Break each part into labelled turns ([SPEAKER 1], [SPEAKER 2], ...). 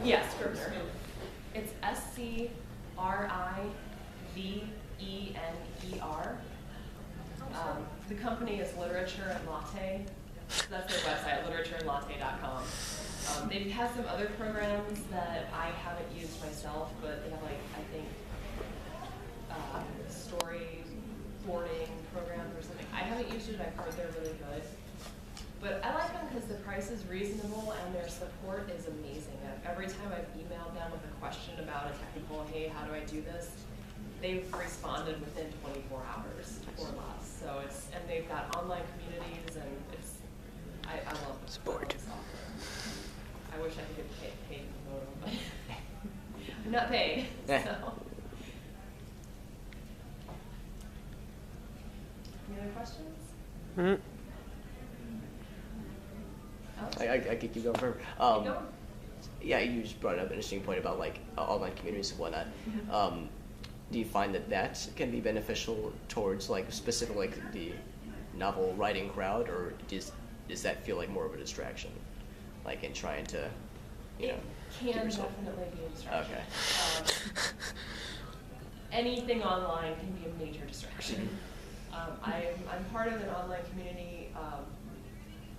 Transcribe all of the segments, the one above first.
[SPEAKER 1] Yeah, Scrivener. It's Scrivener. The company is Literature and Latte. That's their website, literatureandlatte.com. They've had some other programs that I haven't used myself, but they have story boarding programs or something. I haven't used it, I've heard they're really good. But I like them because the price is reasonable and their support is amazing. Every time I've emailed them with a question about a technical, hey, how do I do this? They've responded within 24 hours or less. So and they've got online communities, and I love the
[SPEAKER 2] support.
[SPEAKER 1] I wish I could get paid to promote them, but I'm not paid. So. Any other questions?
[SPEAKER 2] Mm-hmm. I could keep going forever.
[SPEAKER 1] Keep going?
[SPEAKER 2] Yeah, you just brought up an interesting point about online communities and whatnot. Mm-hmm. Do you find that can be beneficial towards specific the novel writing crowd, or does that feel like more of a distraction, in trying to,
[SPEAKER 1] It can definitely be a distraction.
[SPEAKER 2] Okay.
[SPEAKER 1] Anything online can be a major distraction. I'm part of an online community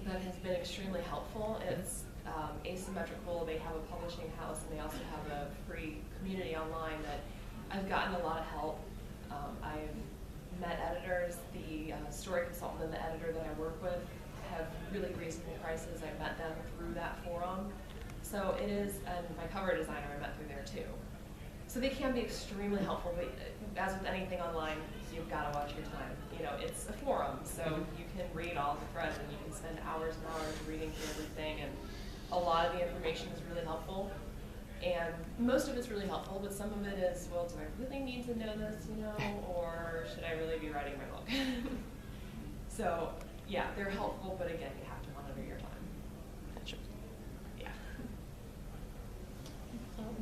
[SPEAKER 1] that has been extremely helpful. It's asymmetrical. They have a publishing house, and they also have a free community online that I've gotten a lot of help. I've met editors. The story consultant and the editor that I work with have really reasonable prices. I met them through that forum. So it is, and my cover designer I met through there too. So they can be extremely helpful, but as with anything online, you've got to watch your time. It's a forum, so you can read all the threads and you can spend hours and hours reading through everything, and a lot of the information is really helpful. And most of it's really helpful, but some of it is, well, do I really need to know this, or should I really be writing my book? So, yeah, they're helpful, but again, you have to monitor your time.
[SPEAKER 2] Gotcha.
[SPEAKER 1] Yeah.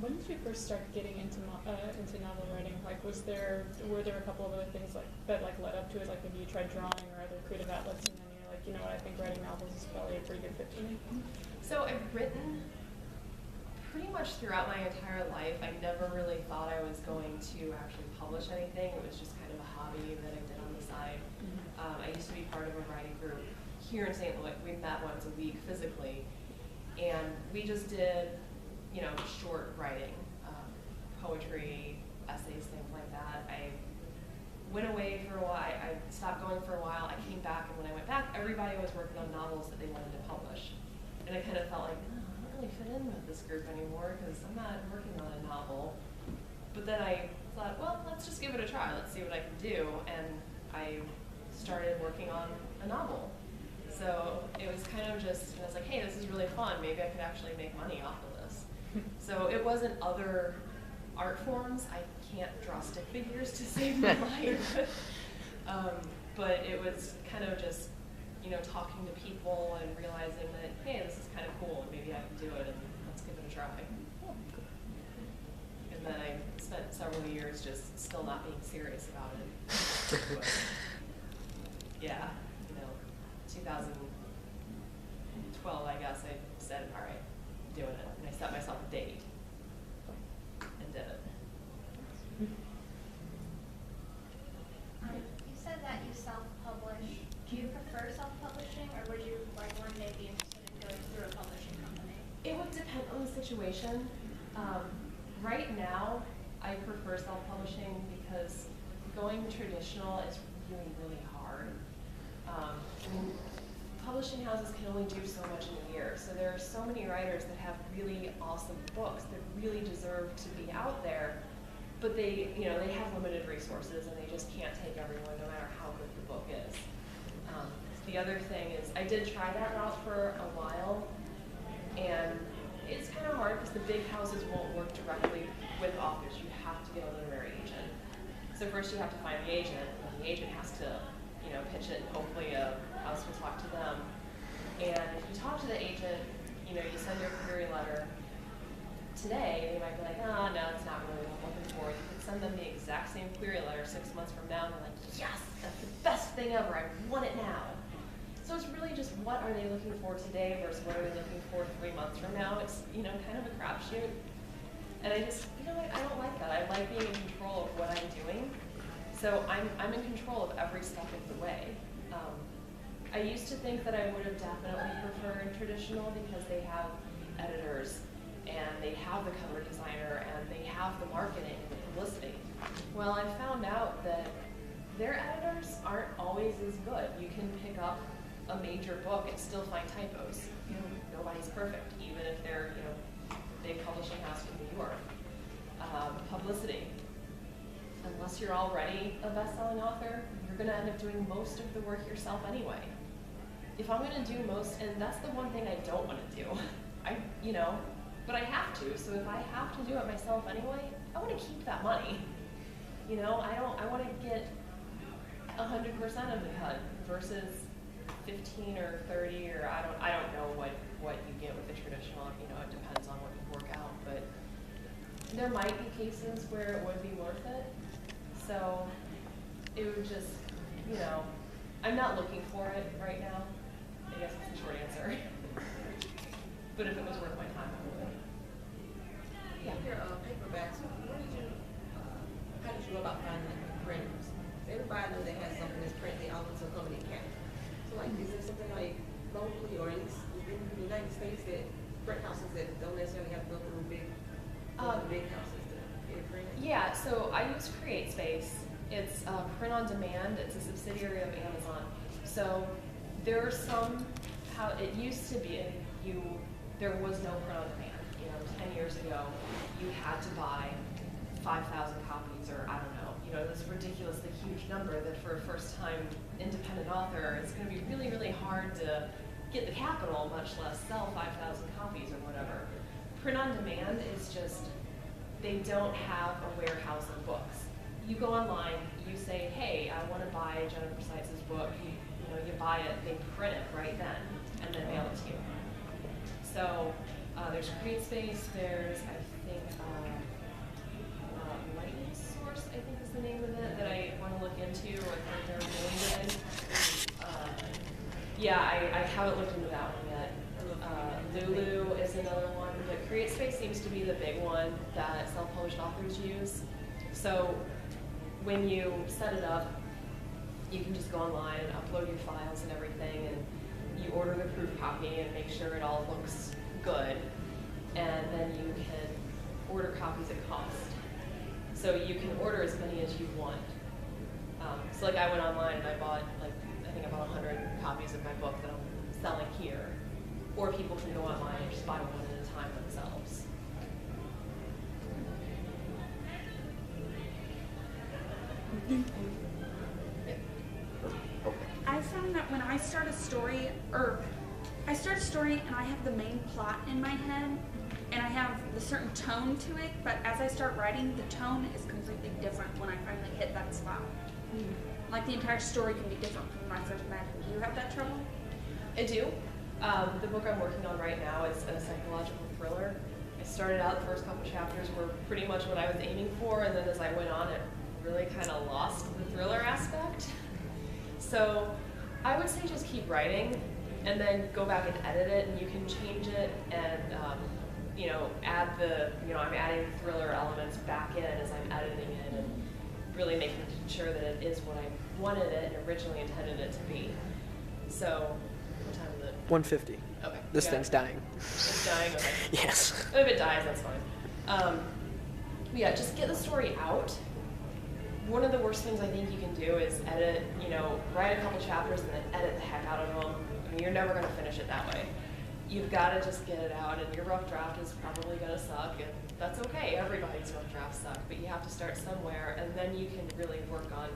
[SPEAKER 3] When did you first start getting into novel writing? Were there a couple of other things that led up to it? Maybe you tried drawing or other creative outlets, and then you're like, I think writing novels is probably a pretty good fit for me.
[SPEAKER 1] So I've written pretty much throughout my entire life. I never really thought I was going to actually publish anything. It was just kind of a hobby that I did on the side. Mm-hmm. I used to be part of a writing group here in St. Louis. We met once a week physically, and we just did, short writing, poetry, essays, things like that. I went away for a while. I stopped going for a while. I came back, and when I went back, everybody was working on novels that they wanted to publish. And I kind of felt like, I don't really fit in with this group anymore because I'm not working on a novel. But then I thought, well, let's just give it a try. Let's see what I can do. And I started working on a novel. So it was kind of just, I was like, hey, this is really fun. Maybe I could actually make money off of this. So it wasn't other art forms. I can't draw stick figures to save my life. But it was kind of just, talking to people and realizing that, hey, this is kind of cool. Maybe I can do it, and let's give it a try. And then I spent several years just still not being serious about it. But, yeah, 2012, I guess, I said, all right, I'm doing it. And I set myself a date and did it.
[SPEAKER 4] You said that you self-publish. Do you prefer self-publishing, or would you one day be interested in going through a publishing company?
[SPEAKER 1] It would depend on the situation. Right now, I prefer self-publishing because going traditional is really, really hard. Publishing houses can only do so much in a year, so there are so many writers that have really awesome books that really deserve to be out there, but they have limited resources and they just can't take everyone no matter how good the book is. The other thing is, I did try that route for a while, and it's kind of hard because the big houses won't work directly with authors. You have to get a literary agent. So first you have to find the agent, and the agent has to, pitch it, and hopefully a house will talk to them. And if you talk to the agent, you send your query letter. Today, they might be like, no, it's not really what I'm looking for. You could send them the exact same query letter 6 months from now, and they're like, yes, that's the best thing ever. I want it now. So So it's really just what are they looking for today versus what are they looking for 3 months from now. It's, you know, kind of a crapshoot. And I just, you know what, I don't like that. I like being in control of what I'm doing. So I'm in control of every step of the way. I used to think that I would have definitely preferred traditional because they have editors and they have the cover designer and they have the marketing and the publicity. Well, I found out that their editors aren't always as good. You can pick up a major book and still find typos. You know, nobody's perfect, even if they're, you know, big publishing house from New York. Publicity. Unless you're already a best-selling author, you're going to end up doing most of the work yourself anyway. If I'm going to do most, and that's the one thing I don't want to do, you know, but I have to. So if I have to do it myself anyway, I want to keep that money. You know, I want to get 100% of the cut versus 15 or 30 or I don't know what you get with the traditional. You know, it depends on what you work out, but there might be cases where it would be worth it. So it would just, you know, I'm not looking for it right now. I guess that's the short answer. But if it was worth my time, I would.
[SPEAKER 5] Yeah. Your paperbacks, how did you go about finding like the printers? Everybody knows they have something that's printed, they always will come in Canada. So like, is there something like locally or at least within the United States that print houses that don't necessarily have to go through big houses to get it printed?
[SPEAKER 1] Yeah, so I use CreateSpace. It's print on demand. It's a subsidiary of Amazon. So there are some, how it used to be, there was no print on demand. You know, 10 years ago, you had to buy 5,000 copies, or I don't know, you know, this ridiculously huge number that for a first-time independent author, it's going to be really, really hard to get the capital, much less sell 5,000 copies or whatever. Print on demand is just, they don't have a warehouse of books. You go online, you say, hey, I want to buy Jennifer Seitz's book. You know, you buy it, they print it right then, and then mail it to you. So there's CreateSpace, there's, I think, Lightning Source, I think is the name of it, that I want to look into. I think they're really good. Yeah, I haven't looked into that one yet. Lulu is another one, but CreateSpace seems to be the big one that self-published authors use. So when you set it up, you can just go online and upload your files and everything, and you order the proof copy and make sure it all looks good, and then you can order copies at cost. So you can order as many as you want. So like I went online and I bought, like, I think I bought 100 copies of my book that I'm selling here. Or people can go online and just buy one at a time themselves.
[SPEAKER 6] I found that when I start a story, and I have the main plot in my head, and I have the certain tone to it, but as I start writing, the tone is completely different when I finally hit that spot. Like the entire story can be different from when I first imagined. Do you have that trouble?
[SPEAKER 1] I do. The book I'm working on right now is a psychological thriller. I started out, the first couple chapters were pretty much what I was aiming for, and then as I went on, it really kind of lost the thriller aspect. So I would say just keep writing, and then go back and edit it, and you can change it, and you know, add the, you know, I'm adding thriller elements back in as I'm editing it, and really making sure that it is what I wanted it and originally intended it to be. So, what time is it?
[SPEAKER 7] 1:50.
[SPEAKER 1] Okay.
[SPEAKER 7] This thing's dying.
[SPEAKER 1] It's dying, okay.
[SPEAKER 7] Yes.
[SPEAKER 1] If it dies, that's fine. Yeah, just get the story out. One of the worst things I think you can do is edit, you know, write a couple chapters and then edit the heck out of them. I mean, you're never going to finish it that way. You've got to just get it out, and your rough draft is probably going to suck, and that's okay. Everybody's rough drafts suck, but you have to start somewhere, and then you can really work on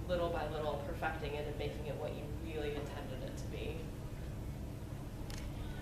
[SPEAKER 1] little by little perfecting it and making it what you really intended it to be.